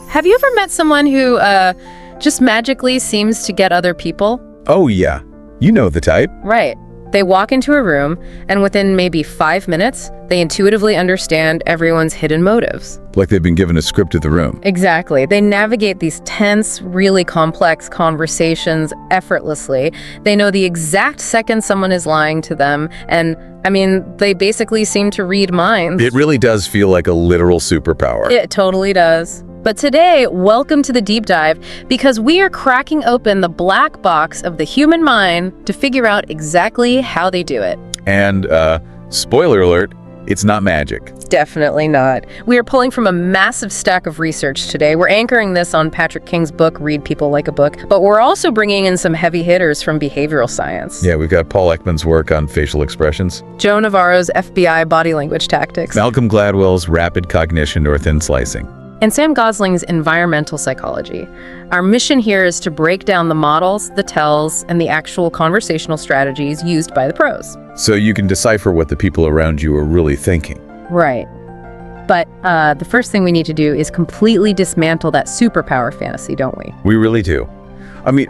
Have you ever met someone who just magically seems to get other people? Oh yeah, you know the type. Right. They walk into a room, and within maybe 5 minutes, they intuitively understand everyone's hidden motives. Like they've been given a script of the room. Exactly. They navigate these tense, really complex conversations effortlessly. They know the exact second someone is lying to them, and, they basically seem to read minds. It really does feel like a literal superpower. It totally does. But today, welcome to the deep dive, because we are cracking open the black box of the human mind to figure out exactly how they do it. And, spoiler alert, it's not magic. Definitely not. We are pulling from a massive stack of research today. We're anchoring this on Patrick King's book, Read People Like a Book, but we're also bringing in some heavy hitters from behavioral science. Yeah, we've got Paul Ekman's work on facial expressions, Joe Navarro's FBI body language tactics, Malcolm Gladwell's rapid cognition or thin slicing, and Sam Gosling's environmental psychology. Our mission here is to break down the models, the tells, and the actual conversational strategies used by the pros. so you can decipher what the people around you are really thinking. Right. But the first thing we need to do is completely dismantle that superpower fantasy, don't we? We really do.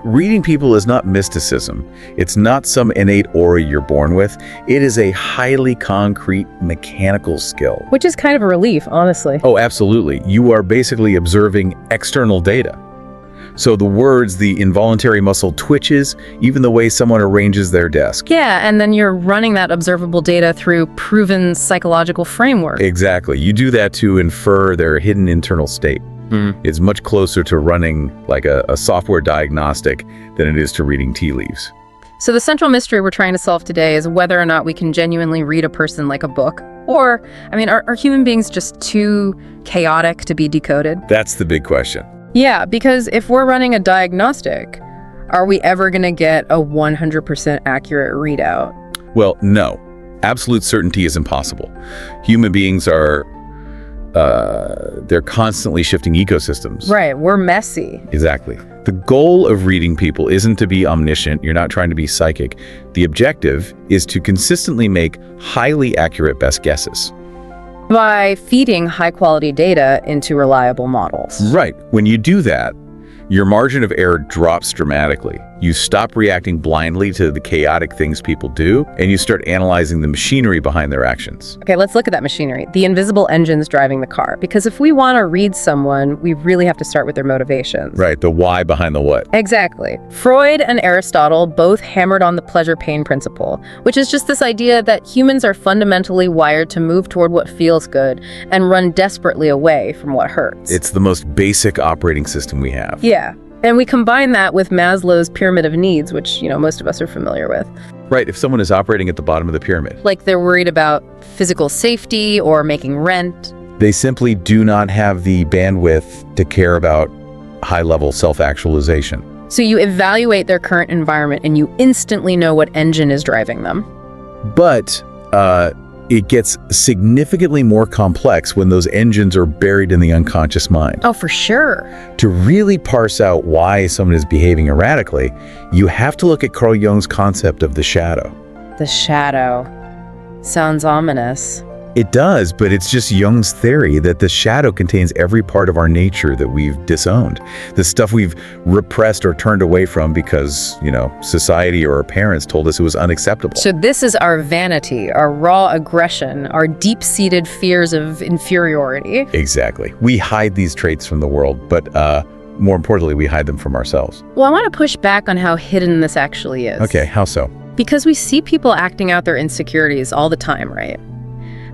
Reading people is not mysticism. It's not some innate aura you're born with. It is a highly concrete mechanical skill. Which is kind of a relief, honestly. Oh, absolutely. You are basically observing external data. So the words, the involuntary muscle twitches, even the way someone arranges their desk. Yeah, and then you're running that observable data through proven psychological framework. Exactly. You do that to infer their hidden internal state. It's much closer to running like a software diagnostic than it is to reading tea leaves. So the central mystery we're trying to solve today is whether or not we can genuinely read a person like a book. Or, are human beings just too chaotic to be decoded? That's the big question. Yeah, because if we're running a diagnostic, are we ever going to get a 100% accurate readout? Well, no. Absolute certainty is impossible. Human beings are they're constantly shifting ecosystems. Right, we're messy. Exactly. The goal of reading people isn't to be omniscient. You're not trying to be psychic. The objective is to consistently make highly accurate best guesses. By feeding high-quality data into reliable models. Right. When you do that, your margin of error drops dramatically. You stop reacting blindly to the chaotic things people do, and you start analyzing the machinery behind their actions. Okay, let's look at that machinery. The invisible engines driving the car. Because if we want to read someone, we really have to start with their motivations. Right, the why behind the what. Exactly. Freud and Aristotle both hammered on the pleasure-pain principle, which is just this idea that humans are fundamentally wired to move toward what feels good and run desperately away from what hurts. It's the most basic operating system we have. Yeah. And we combine that with Maslow's pyramid of needs, which, most of us are familiar with. Right, if someone is operating at the bottom of the pyramid. Like they're worried about physical safety or making rent. They simply do not have the bandwidth to care about high-level self-actualization. So you evaluate their current environment and you instantly know what engine is driving them. But it gets significantly more complex when those engines are buried in the unconscious mind. Oh, for sure. To really parse out why someone is behaving erratically, you have to look at Carl Jung's concept of the shadow. The shadow. Sounds ominous. It does, but it's just Jung's theory that the shadow contains every part of our nature that we've disowned. The stuff we've repressed or turned away from because, society or our parents told us it was unacceptable. So this is our vanity, our raw aggression, our deep-seated fears of inferiority. Exactly. We hide these traits from the world, but more importantly, we hide them from ourselves. Well, I want to push back on how hidden this actually is. Okay, how so? Because we see people acting out their insecurities all the time, right?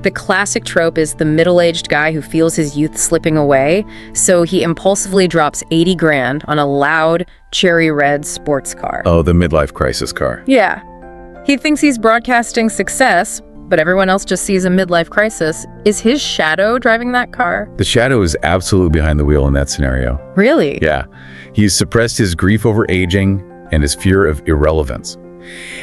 The classic trope is the middle-aged guy who feels his youth slipping away, so he impulsively drops 80 grand on a loud, cherry red sports car. Oh, the midlife crisis car. Yeah. He thinks he's broadcasting success, but everyone else just sees a midlife crisis. Is his shadow driving that car? The shadow is absolutely behind the wheel in that scenario. Really? Yeah. He's suppressed his grief over aging and his fear of irrelevance.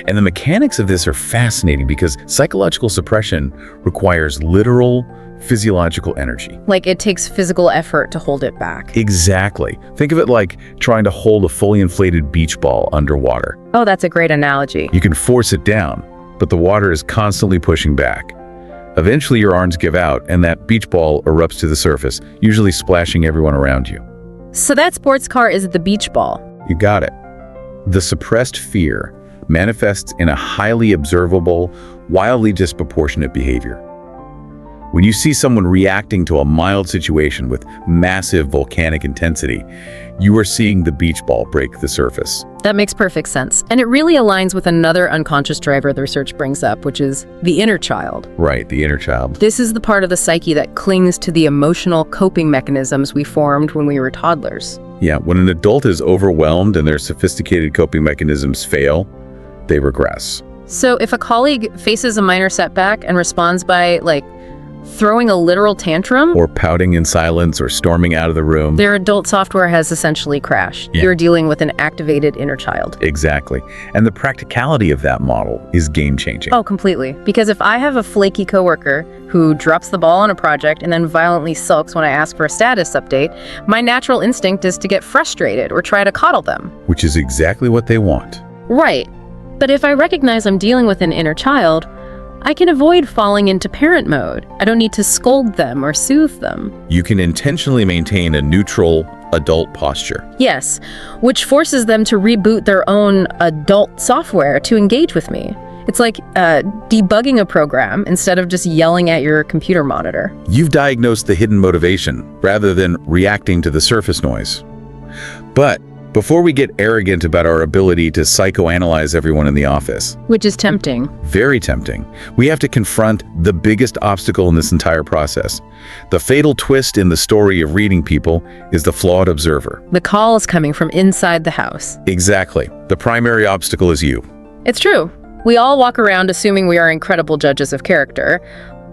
And the mechanics of this are fascinating because psychological suppression requires literal physiological energy. Like it takes physical effort to hold it back. Exactly. Think of it like trying to hold a fully inflated beach ball underwater. Oh, that's a great analogy. You can force it down, but the water is constantly pushing back. Eventually your arms give out and that beach ball erupts to the surface, usually splashing everyone around you. So that sports car is the beach ball. You got it. The suppressed fear manifests in a highly observable, wildly disproportionate behavior. When you see someone reacting to a mild situation with massive volcanic intensity, you are seeing the beach ball break the surface. That makes perfect sense. And it really aligns with another unconscious driver the research brings up, which is the inner child. Right, the inner child. This is the part of the psyche that clings to the emotional coping mechanisms we formed when we were toddlers. Yeah, when an adult is overwhelmed and their sophisticated coping mechanisms fail, they regress. So if a colleague faces a minor setback and responds by, throwing a literal tantrum, Or pouting in silence or storming out of the room. their adult software has essentially crashed. Yeah. You're dealing with an activated inner child. Exactly. And the practicality of that model is game-changing. Oh, completely. Because if I have a flaky coworker who drops the ball on a project and then violently sulks when I ask for a status update, my natural instinct is to get frustrated or try to coddle them. Which is exactly what they want. Right. But if I recognize I'm dealing with an inner child, I can avoid falling into parent mode. I don't need to scold them or soothe them. You can intentionally maintain a neutral adult posture. Yes, which forces them to reboot their own adult software to engage with me. It's like debugging a program instead of just yelling at your computer monitor. You've diagnosed the hidden motivation rather than reacting to the surface noise. But before we get arrogant about our ability to psychoanalyze everyone in the office, Which is tempting. very tempting, we have to confront the biggest obstacle in this entire process. The fatal twist in the story of reading people is the flawed observer. The call is coming from inside the house. Exactly. The primary obstacle is you. It's true. We all walk around assuming we are incredible judges of character,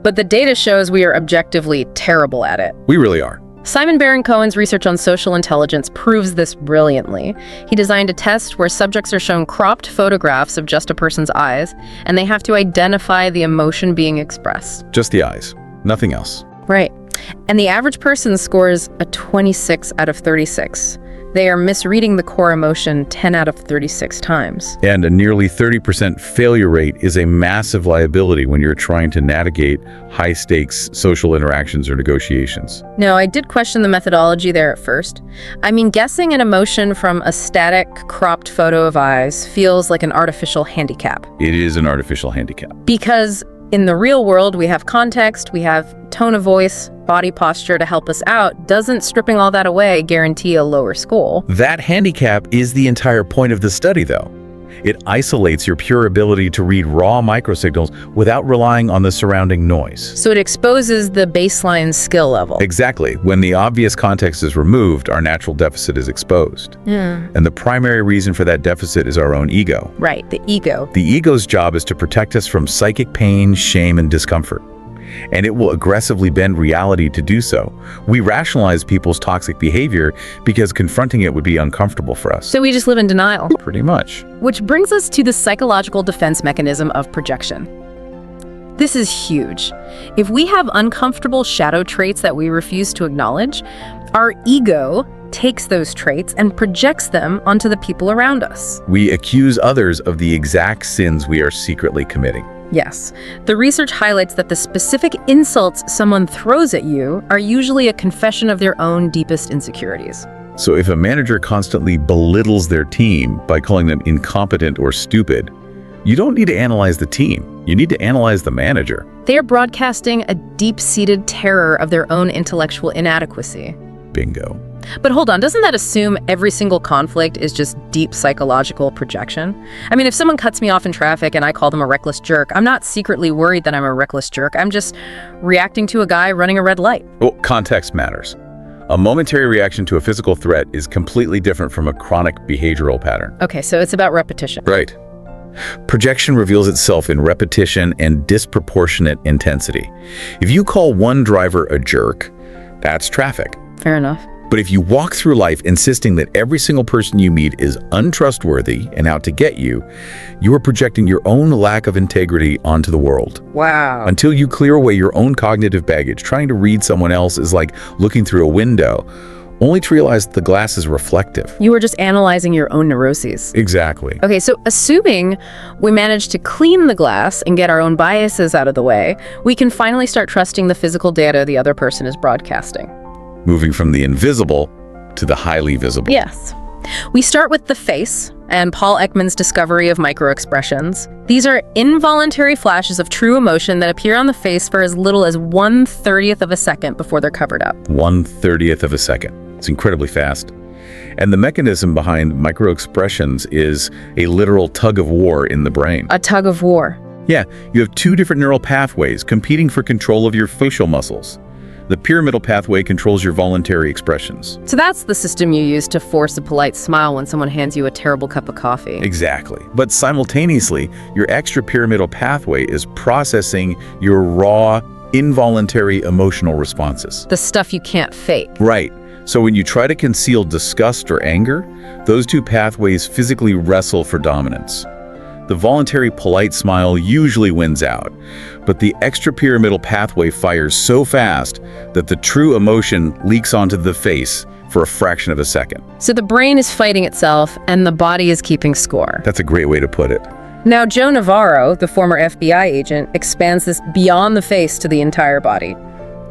but the data shows we are objectively terrible at it. We really are. Simon Baron-Cohen's research on social intelligence proves this brilliantly. He designed a test where subjects are shown cropped photographs of just a person's eyes, and they have to identify the emotion being expressed. Just the eyes. Nothing else. Right. And the average person scores a 26 out of 36. They are misreading the core emotion 10 out of 36 times. And a nearly 30% failure rate is a massive liability when you're trying to navigate high-stakes social interactions or negotiations. No, I did question the methodology there at first. I mean, guessing an emotion from a static, cropped photo of eyes feels like an artificial handicap. It is an artificial handicap. Because in the real world, we have context, we have tone of voice, body posture to help us out. Doesn't stripping all that away guarantee a lower score? That handicap is the entire point of the study, though. It isolates your pure ability to read raw microsignals without relying on the surrounding noise. So it exposes the baseline skill level. Exactly. When the obvious context is removed, our natural deficit is exposed. Yeah. And the primary reason for that deficit is our own ego. Right, the ego. The ego's job is to protect us from psychic pain, shame, and discomfort. And it will aggressively bend reality to do so. We rationalize people's toxic behavior because confronting it would be uncomfortable for us. So we just live in denial. Pretty much. Which brings us to the psychological defense mechanism of projection. This is huge. If we have uncomfortable shadow traits that we refuse to acknowledge, our ego takes those traits and projects them onto the people around us. We accuse others of the exact sins we are secretly committing. Yes. The research highlights that the specific insults someone throws at you are usually a confession of their own deepest insecurities. So if a manager constantly belittles their team by calling them incompetent or stupid, you don't need to analyze the team. You need to analyze the manager. They are broadcasting a deep-seated terror of their own intellectual inadequacy. Bingo. But hold on, doesn't that assume every single conflict is just deep psychological projection? I mean, if someone cuts me off in traffic and I call them a reckless jerk, I'm not secretly worried that I'm a reckless jerk. I'm just reacting to a guy running a red light. Well, context matters. A momentary reaction to a physical threat is completely different from a chronic behavioral pattern. Okay, so it's about repetition. Right. Projection reveals itself in repetition and disproportionate intensity. If you call one driver a jerk, that's traffic. Fair enough. But if you walk through life insisting that every single person you meet is untrustworthy and out to get you, you are projecting your own lack of integrity onto the world. Wow. Until you clear away your own cognitive baggage, trying to read someone else is like looking through a window only to realize the glass is reflective. You were just analyzing your own neuroses. Exactly. Okay, so assuming we manage to clean the glass and get our own biases out of the way, we can finally start trusting the physical data the other person is broadcasting. Moving from the invisible to the highly visible. Yes. We start with the face and Paul Ekman's discovery of microexpressions. These are involuntary flashes of true emotion that appear on the face for as little as 1/30th of a second before they're covered up. 1/30th of a second. It's incredibly fast. And the mechanism behind microexpressions is a literal tug of war in the brain. A tug of war. Yeah, you have two different neural pathways competing for control of your facial muscles. The pyramidal pathway controls your voluntary expressions. So that's the system you use to force a polite smile when someone hands you a terrible cup of coffee. Exactly. But simultaneously, your extrapyramidal pathway is processing your raw, involuntary emotional responses. The stuff you can't fake. Right. So when you try to conceal disgust or anger, those two pathways physically wrestle for dominance. The voluntary polite smile usually wins out, but the extrapyramidal pathway fires so fast that the true emotion leaks onto the face for a fraction of a second. So the brain is fighting itself and the body is keeping score. That's a great way to put it. Now, Joe Navarro, the former FBI agent, expands this beyond the face to the entire body.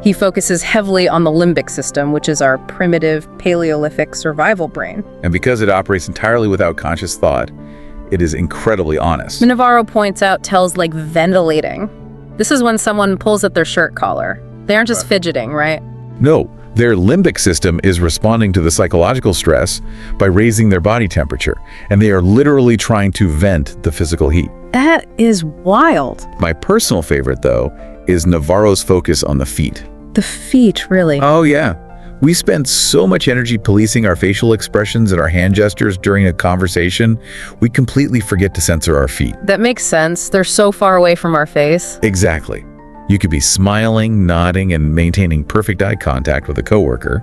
He focuses heavily on the limbic system, which is our primitive, Paleolithic survival brain. And because it operates entirely without conscious thought, it is incredibly honest. Navarro points out tells like ventilating. This is when someone pulls at their shirt collar. They aren't just fidgeting, right? No, their limbic system is responding to the psychological stress by raising their body temperature, and they are literally trying to vent the physical heat. That is wild. My personal favorite, though, is Navarro's focus on the feet. The feet, really. Oh, yeah. We spend so much energy policing our facial expressions and our hand gestures during a conversation, we completely forget to censor our feet. That makes sense. They're so far away from our face. Exactly. You could be smiling, nodding, and maintaining perfect eye contact with a coworker.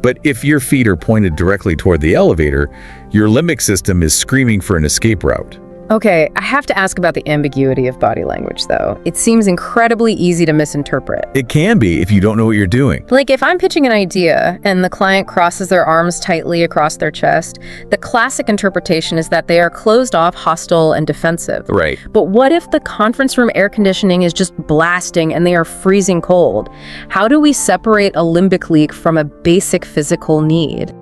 But if your feet are pointed directly toward the elevator, your limbic system is screaming for an escape route. Okay, I have to ask about the ambiguity of body language, though. It seems incredibly easy to misinterpret. It can be if you don't know what you're doing. Like, if I'm pitching an idea and the client crosses their arms tightly across their chest, the classic interpretation is that they are closed off, hostile, and defensive. Right. But what if the conference room air conditioning is just blasting and they are freezing cold? How do we separate a limbic leak from a basic physical need?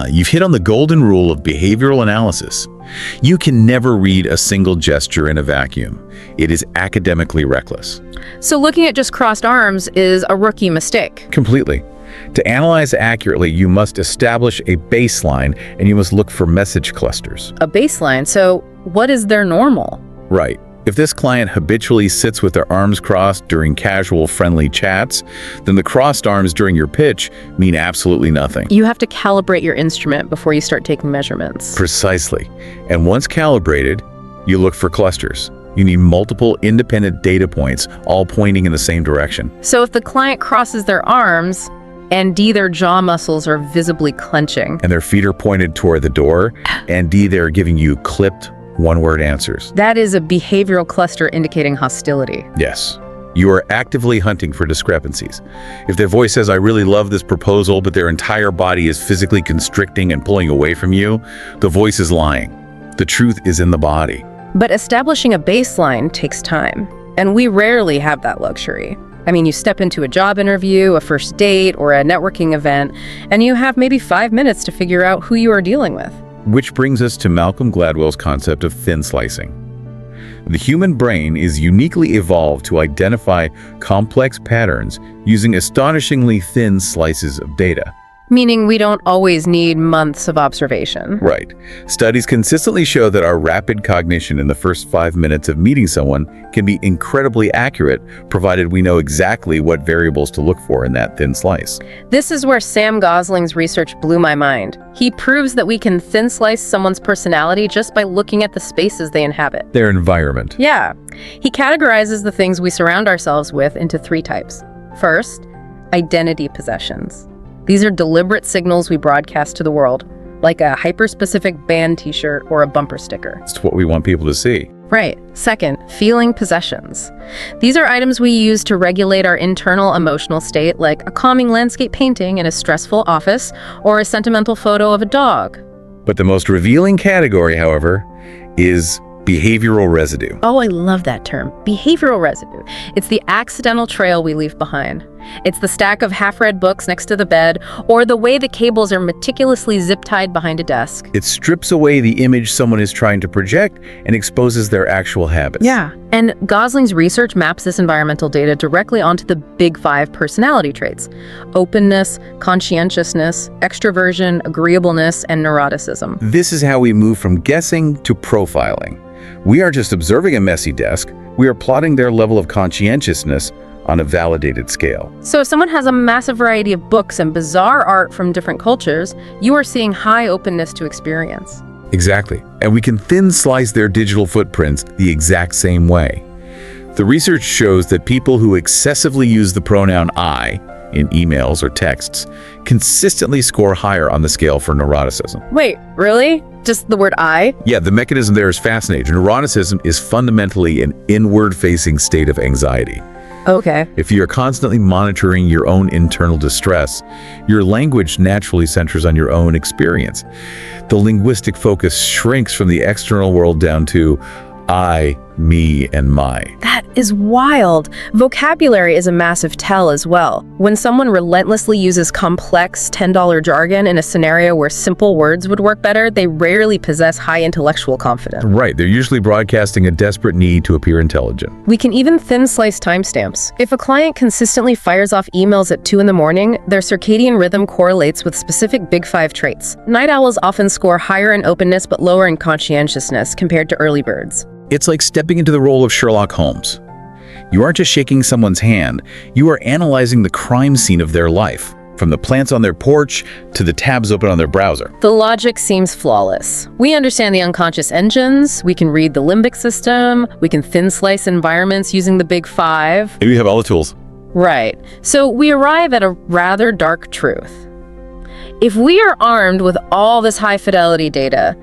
You've hit on the golden rule of behavioral analysis. You can never read a single gesture in a vacuum. It is academically reckless. So looking at just crossed arms is a rookie mistake. Completely. To analyze accurately, you must establish a baseline and you must look for message clusters. A baseline, so what is their normal? Right. If this client habitually sits with their arms crossed during casual, friendly chats, then the crossed arms during your pitch mean absolutely nothing. You have to calibrate your instrument before you start taking measurements. Precisely. And once calibrated, you look for clusters. You need multiple independent data points, all pointing in the same direction. So if the client crosses their arms, and D, their jaw muscles are visibly clenching. And their feet are pointed toward the door, and D, they're giving you clipped, one-word answers. That is a behavioral cluster indicating hostility. Yes. You are actively hunting for discrepancies. If their voice says, "I really love this proposal," but their entire body is physically constricting and pulling away from you, the voice is lying. The truth is in the body. But establishing a baseline takes time, and we rarely have that luxury. I mean, you step into a job interview, a first date, or a networking event, and you have maybe 5 minutes to figure out who you are dealing with. Which brings us to Malcolm Gladwell's concept of thin slicing. The human brain is uniquely evolved to identify complex patterns using astonishingly thin slices of data. Meaning we don't always need months of observation. Right. Studies consistently show that our rapid cognition in the first 5 minutes of meeting someone can be incredibly accurate, provided we know exactly what variables to look for in that thin slice. This is where Sam Gosling's research blew my mind. He proves that we can thin slice someone's personality just by looking at the spaces they inhabit. Their environment. Yeah. He categorizes the things we surround ourselves with into 3 types. First, identity possessions. These are deliberate signals we broadcast to the world, like a hyper-specific band t-shirt or a bumper sticker. It's what we want people to see. Right. Second, feeling possessions. These are items we use to regulate our internal emotional state, like a calming landscape painting in a stressful office or a sentimental photo of a dog. But the most revealing category, however, is behavioral residue. Oh, I love that term. Behavioral residue. It's the accidental trail we leave behind. It's the stack of half-read books next to the bed, or the way the cables are meticulously zip-tied behind a desk. It strips away the image someone is trying to project and exposes their actual habits. Yeah, and Gosling's research maps this environmental data directly onto the big 5 personality traits: openness, conscientiousness, extroversion, agreeableness, and neuroticism. This is how we move from guessing to profiling. We are just observing a messy desk. We are plotting their level of conscientiousness on a validated scale. So if someone has a massive variety of books and bizarre art from different cultures, you are seeing high openness to experience. Exactly. And we can thin slice their digital footprints the exact same way. The research shows that people who excessively use the pronoun I in emails or texts consistently score higher on the scale for neuroticism. Wait, really? Just the word I? Yeah, the mechanism there is fascinating. Neuroticism is fundamentally an inward-facing state of anxiety. Okay. If you're constantly monitoring your own internal distress, your language naturally centers on your own experience. The linguistic focus shrinks from the external world down to I, me, and my. That is wild. Vocabulary is a massive tell as well. When someone relentlessly uses complex $10 jargon in a scenario where simple words would work better, they rarely possess high intellectual confidence. Right, they're usually broadcasting a desperate need to appear intelligent. We can even thin slice timestamps. If a client consistently fires off emails at 2 in the morning, their circadian rhythm correlates with specific big 5 traits. Night owls often score higher in openness but lower in conscientiousness compared to early birds. It's like stepping into the role of Sherlock Holmes. You aren't just shaking someone's hand, you are analyzing the crime scene of their life, from the plants on their porch to the tabs open on their browser. The logic seems flawless. We understand the unconscious engines, we can read the limbic system, we can thin slice environments using the big 5. We have all the tools. Right. So we arrive at a rather dark truth. If we are armed with all this high-fidelity data,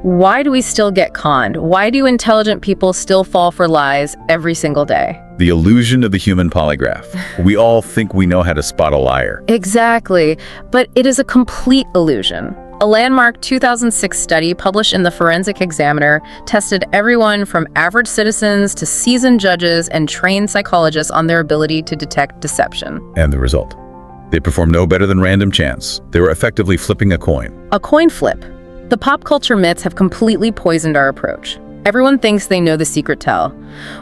why do we still get conned? Why do intelligent people still fall for lies every single day? The illusion of the human polygraph. We all think we know how to spot a liar. Exactly, but it is a complete illusion. A landmark 2006 study published in the Forensic Examiner tested everyone from average citizens to seasoned judges and trained psychologists on their ability to detect deception. And the result? They performed no better than random chance. They were effectively flipping a coin. A coin flip. The pop culture myths have completely poisoned our approach. Everyone thinks they know the secret tell.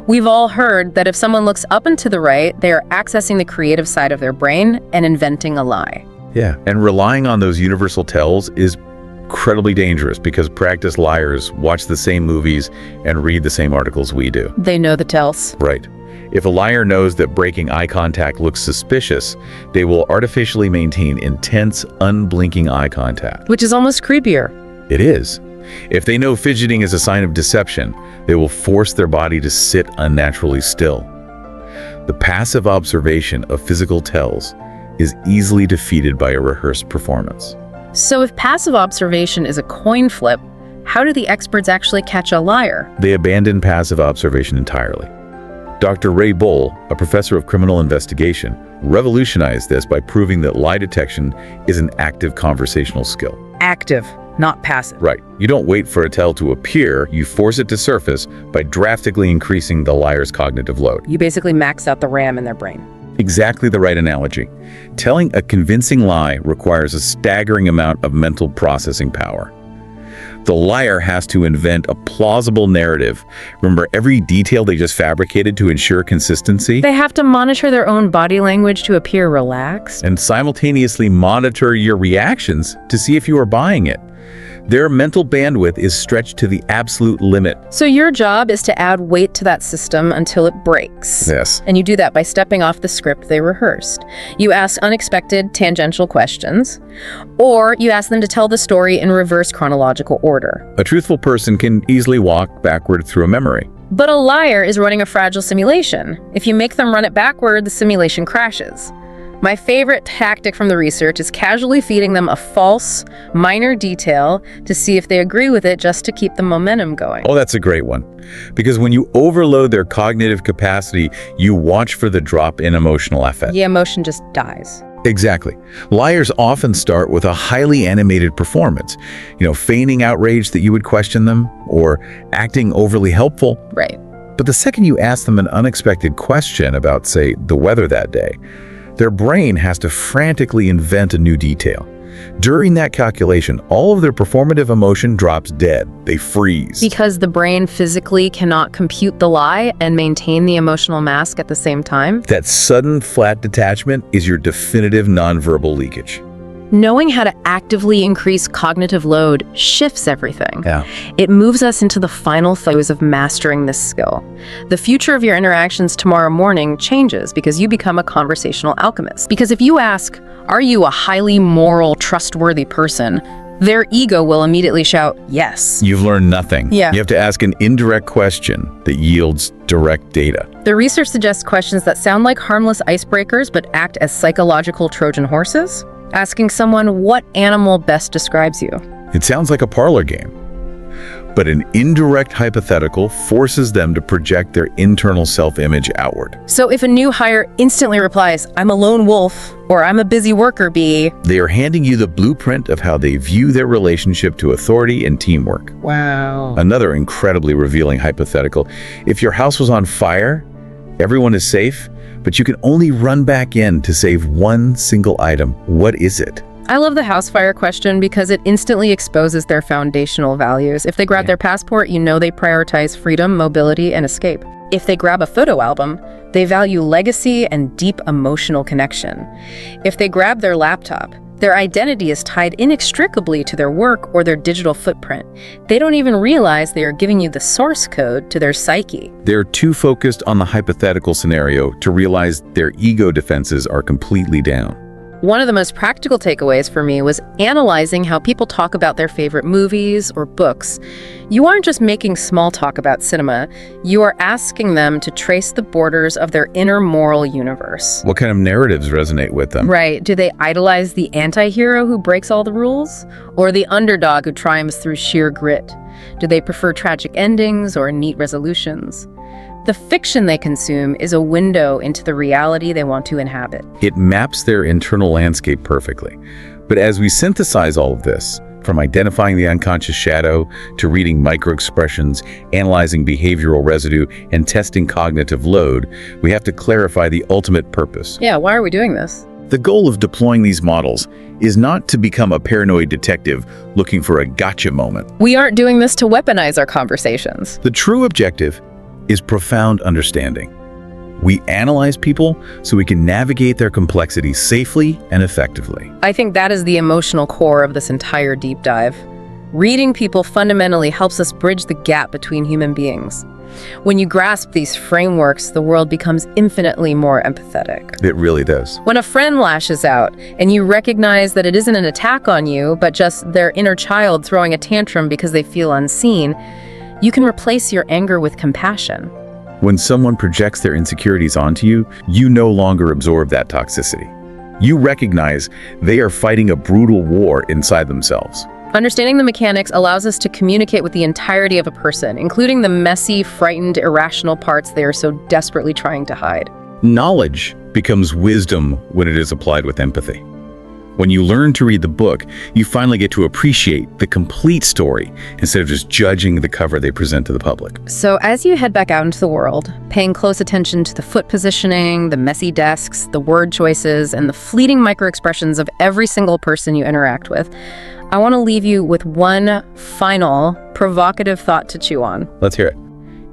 We've all heard that if someone looks up and to the right, they are accessing the creative side of their brain and inventing a lie. Yeah, and relying on those universal tells is incredibly dangerous because practiced liars watch the same movies and read the same articles we do. They know the tells. Right. If a liar knows that breaking eye contact looks suspicious, they will artificially maintain intense, unblinking eye contact. Which is almost creepier. It is. If they know fidgeting is a sign of deception, they will force their body to sit unnaturally still. The passive observation of physical tells is easily defeated by a rehearsed performance. So if passive observation is a coin flip, how do the experts actually catch a liar? They abandon passive observation entirely. Dr. Ray Bull, a professor of criminal investigation, revolutionized this by proving that lie detection is an active conversational skill. Active, not passive. Right. You don't wait for a tell to appear, you force it to surface by drastically increasing the liar's cognitive load. You basically max out the RAM in their brain. Exactly the right analogy. Telling a convincing lie requires a staggering amount of mental processing power. The liar has to invent a plausible narrative. Remember every detail they just fabricated to ensure consistency? They have to monitor their own body language to appear relaxed. And simultaneously monitor your reactions to see if you are buying it. Their mental bandwidth is stretched to the absolute limit. So your job is to add weight to that system until it breaks. Yes. And you do that by stepping off the script they rehearsed. You ask unexpected, tangential questions, or you ask them to tell the story in reverse chronological order. A truthful person can easily walk backward through a memory. But a liar is running a fragile simulation. If you make them run it backward, the simulation crashes. My favorite tactic from the research is casually feeding them a false, minor detail to see if they agree with it, just to keep the momentum going. Oh, that's a great one. Because when you overload their cognitive capacity, you watch for the drop in emotional affect. The emotion just dies. Exactly. Liars often start with a highly animated performance, feigning outrage that you would question them, or acting overly helpful. Right. But the second you ask them an unexpected question about, say, the weather that day, their brain has to frantically invent a new detail. During that calculation, all of their performative emotion drops dead. They freeze. Because the brain physically cannot compute the lie and maintain the emotional mask at the same time. That sudden flat detachment is your definitive nonverbal leakage. Knowing how to actively increase cognitive load shifts everything. Yeah. It moves us into the final phase of mastering this skill. The future of your interactions tomorrow morning changes because you become a conversational alchemist. Because if you ask, "Are you a highly moral, trustworthy person?" their ego will immediately shout, "Yes." You've learned nothing. Yeah. You have to ask an indirect question that yields direct data. The research suggests questions that sound like harmless icebreakers but act as psychological Trojan horses. Asking someone, "What animal best describes you?" It sounds like a parlor game. But an indirect hypothetical forces them to project their internal self-image outward. So if a new hire instantly replies, "I'm a lone wolf," or "I'm a busy worker bee," They are handing you the blueprint of how they view their relationship to authority and teamwork. wow. Another incredibly revealing hypothetical. If your house was on fire, everyone is safe, but you can only run back in to save one single item. What is it? I love the house fire question because it instantly exposes their foundational values. If they grab their passport, you know they prioritize freedom, mobility, and escape. If they grab a photo album, they value legacy and deep emotional connection. If they grab their laptop, their identity is tied inextricably to their work or their digital footprint. They don't even realize they are giving you the source code to their psyche. They're too focused on the hypothetical scenario to realize their ego defenses are completely down. One of the most practical takeaways for me was analyzing how people talk about their favorite movies or books. You aren't just making small talk about cinema, you are asking them to trace the borders of their inner moral universe. What kind of narratives resonate with them? Right. Do they idolize the anti-hero who breaks all the rules? Or the underdog who triumphs through sheer grit? Do they prefer tragic endings or neat resolutions? The fiction they consume is a window into the reality they want to inhabit. It maps their internal landscape perfectly. But as we synthesize all of this, from identifying the unconscious shadow to reading microexpressions, analyzing behavioral residue, and testing cognitive load, we have to clarify the ultimate purpose. Yeah, why are we doing this? The goal of deploying these models is not to become a paranoid detective looking for a gotcha moment. We aren't doing this to weaponize our conversations. The true objective is profound understanding. We analyze people so we can navigate their complexity safely and effectively. I think that is the emotional core of this entire deep dive. Reading people fundamentally helps us bridge the gap between human beings. When you grasp these frameworks, the world becomes infinitely more empathetic. It really does. When a friend lashes out and you recognize that it isn't an attack on you, but just their inner child throwing a tantrum because they feel unseen, you can replace your anger with compassion. When someone projects their insecurities onto you, you no longer absorb that toxicity. You recognize they are fighting a brutal war inside themselves. Understanding the mechanics allows us to communicate with the entirety of a person, including the messy, frightened, irrational parts they are so desperately trying to hide. Knowledge becomes wisdom when it is applied with empathy. When you learn to read the book, you finally get to appreciate the complete story instead of just judging the cover they present to the public. So as you head back out into the world, paying close attention to the foot positioning, the messy desks, the word choices, and the fleeting microexpressions of every single person you interact with, I want to leave you with one final provocative thought to chew on. Let's hear it.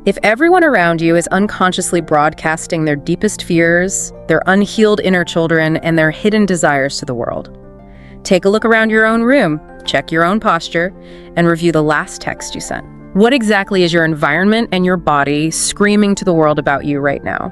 If everyone around you is unconsciously broadcasting their deepest fears, their unhealed inner children, and their hidden desires to the world, take a look around your own room, check your own posture, and review the last text you sent. What exactly is your environment and your body screaming to the world about you right now?